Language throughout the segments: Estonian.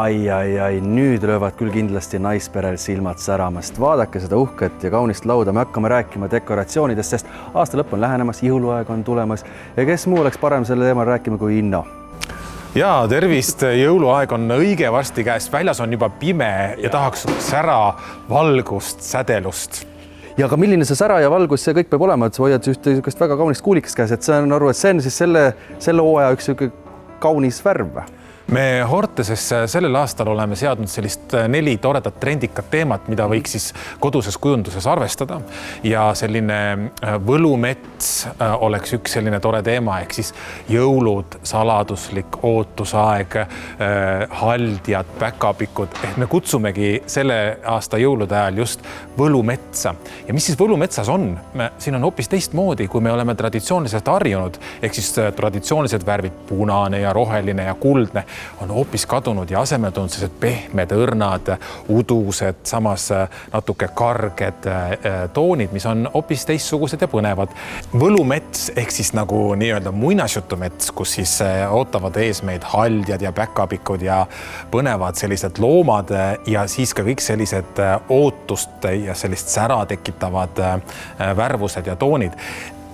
Ai, nüüd löövad küll kindlasti naisperel silmad säramast. Vaadake seda uhket ja kaunist lauda. Me hakkame rääkima dekoratsioonidest, sest aasta lõpp on lähenemas, jõuluaeg on tulemas ja kes muu oleks parem selle teemal rääkima kui Inno. Ja tervist, jõuluaeg on õige varsti käest. Väljas on juba pime ja tahaks sära, valgust, sädelust. Ja ka milline see sära ja valgus, see kõik peab olema, et sa hoiad ühte väga kaunist kuulikest käes, et saan aru, et see on siis selle hooaja üks kaunis värv. Me Hortesesse sellel aastal oleme seadnud sellist 4 toredat trendikat teemat, mida võiks siis koduses kujunduses arvestada. Ja selline võlumets oleks üks selline tore teema, ehk siis jõulud, saladuslik ootusaeg, haldjad, päkapikud. Ehk me kutsumegi selle aasta jõulude ajal just võlumetsa. Ja mis siis võlumetsas on? Siin on hoopis teistmoodi, kui me oleme traditsiooniliselt harjunud. Ehk siis traditsioonilised värvid, punane ja roheline ja kuldne on hoopis kadunud ja asemel tulnud sellised pehmed, õrnad, udused, samas natuke karged toonid, mis on hoopis teistsugused ja põnevad. Võlumets ehk siis nagu nii-öelda muinasjutumets, kus siis ootavad ees meid haldjad ja päkapikud ja põnevad sellised loomad ja siis ka kõik sellised ootust ja sellist sära tekitavad värvused ja toonid.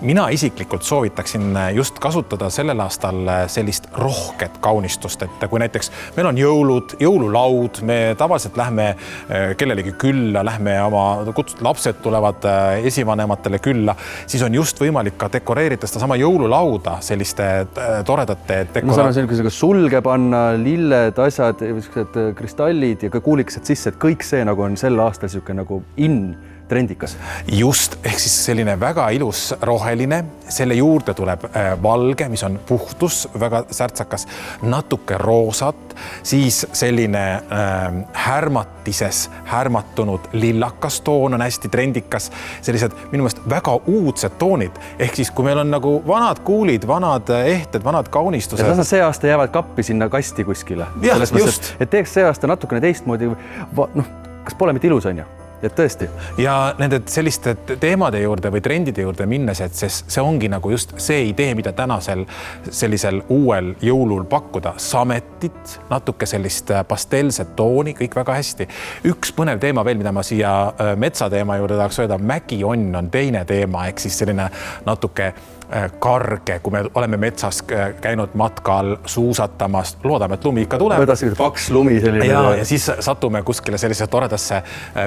Mina isiklikult soovitaksin just kasutada sellel aastal sellist rohket kaunistust, et kui näiteks meil on jõulud, jõululaud, me tavaliselt lähme kellelegi külla, lähme lapsed tulevad esivanematele külla, siis on just võimalik ka dekoreerida seda sama jõululauda selliste toredate Ma saan sellisega sulge panna, lilled, asjad, kristallid ja ka kuulikesed sisse, et kõik see nagu on sel aastal selline nagu trendikas. Just, ehk siis selline väga ilus roheline, selle juurde tuleb valge, mis on puhtus, väga särtsakas, natuke roosat, siis selline härmatises härmatunud lillakas toon on hästi trendikas, sellised minu meelest väga uudsed toonid, ehk siis kui meil on nagu vanad kuulid, vanad ehted, vanad kaunistused. Ja see aasta jäävad kappi sinna kasti kuskile. Ja, just. Et teeks see aasta natukene teistmoodi, kas pole mitte ilus on ju? Et tõesti. Ja nende selliste teemade juurde või trendide juurde minnes, et see ongi nagu just see idee, mida tänasel sellisel uuel jõulul pakkuda. Sametit, natuke sellist pastelset tooni, kõik väga hästi. Üks põnev teema veel, mida ma siia metsateema juurde tahaks öelda, mägionn on teine teema, ehk siis selline natuke karge, kui me oleme metsas käinud matkal suusatamas, loodame, et lumi ikka tuleb. Paks lumi selline. Ja siis satume kuskile sellise toredasse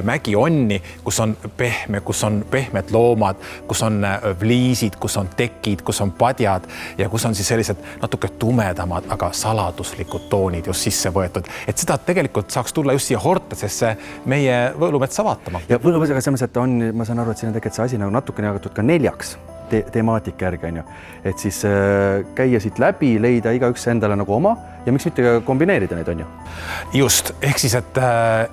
mägionni, kus on pehme, kus on pehmed loomad, kus on vliisid, kus on tekid, kus on padjad ja kus on siis sellised natuke tumedamad, aga saladuslikud toonid just sisse võetud. Et seda tegelikult saaks tulla just siia Hortesesse meie võlumetsa vaatama. Ja võlumetsaga selles, et on, ma saan aru, et siin on tegelikult see asi nagu natukene jagatud ka 4 temaatika järgi on ju. Et siis käia siit läbi, leida igaüks endale nagu oma ja miks mitte kombineerida neid on ju? Just, ehk siis, et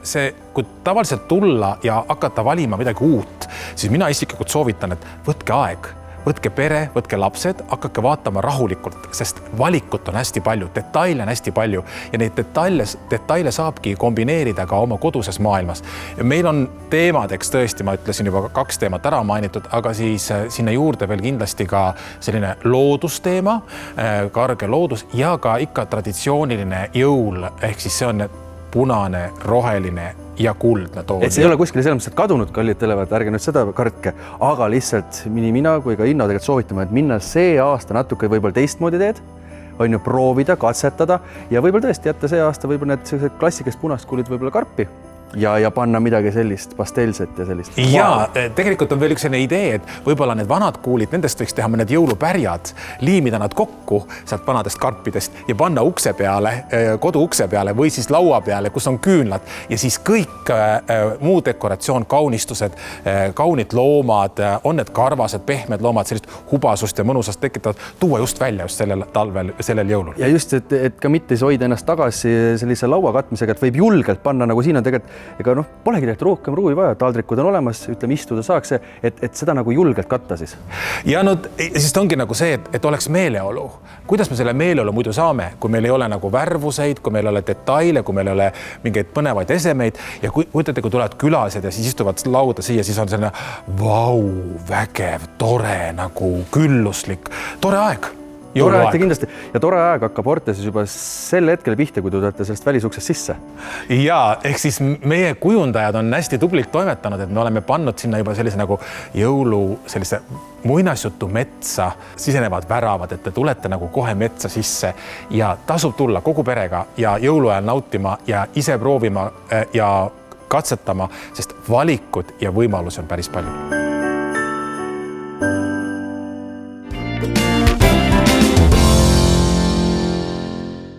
see, kui tavaliselt tulla ja hakata valima midagi uut, siis mina isiklikult soovitan, et võtke aeg. Võtke pere, võtke lapsed, hakake vaatama rahulikult, sest valikut on hästi palju, detaile on hästi palju ja neid detaile saabki kombineerida ka oma koduses maailmas. Meil on teemadeks tõesti, ma ütlesin juba 2 teemat ära mainitud, aga siis sinna juurde veel kindlasti ka selline loodusteema, karge loodus ja ka ikka traditsiooniline jõul, ehk siis see on punane, roheline ja kuldne toon. Et see ei ole kuskile selles mõttes, et kadunud kallid televad, ärge nüüd seda kartke, aga lihtsalt nii mina kui ka Inno tegelikult soovitame, et minna see aasta natuke võib-olla teistmoodi teed, on ju proovida, katsetada ja võib-olla tõesti jätta see aasta võib-olla need klassikest punast kuulid võib-olla karpi ja panna midagi sellist pastelset ja sellist. Ja tegelikult on veel üks selline idee, et võib-olla need vanad kuulid, nendest võiks teha mõned jõulupärjad, liimida nad kokku sealt vanadest karpidest ja panna ukse peale, kodu ukse peale või siis laua peale, kus on küünlad ja siis kõik muu dekoratsioon, kaunistused, kaunid loomad, on need karvased, pehmed loomad, sellist hubasust ja mõnusast tekitavad, tuua just välja just sellel talvel, sellel jõulul. Ja just, et ka mitte hoida ennast tagasi sellise laua katmisega, et võib julgelt panna, nagu siin on tegelikult ega polegi tegelikult rohkem ruumi vaja, taldrikud on olemas, ütleme istuda saaks, et seda nagu julgelt katta siis. Ja siis ongi nagu see, et oleks meeleolu. Kuidas me selle meeleolu muidu saame, kui meil ei ole nagu värvuseid, kui meil ei ole detaile, kui meil ei ole mingeid põnevaid esemeid ja kui tulevad külased ja siis istuvad lauda siia, siis on selline vägev, tore, nagu külluslik, tore aeg. tore aeg kindlasti ja tore aeg hakkab Ortesis juba sel hetkel pihta, kui te tulete sellest välisuksest sisse. Ja ehk siis meie kujundajad on hästi tublilt toimetanud, et me oleme pannud sinna juba sellise nagu jõulu sellise muinasjutu metsa sisenevad väravad, et te tulete nagu kohe metsa sisse ja tasub tulla kogu perega ja jõuluajal nautima ja ise proovima ja katsetama, sest valikud ja võimalusi on päris palju.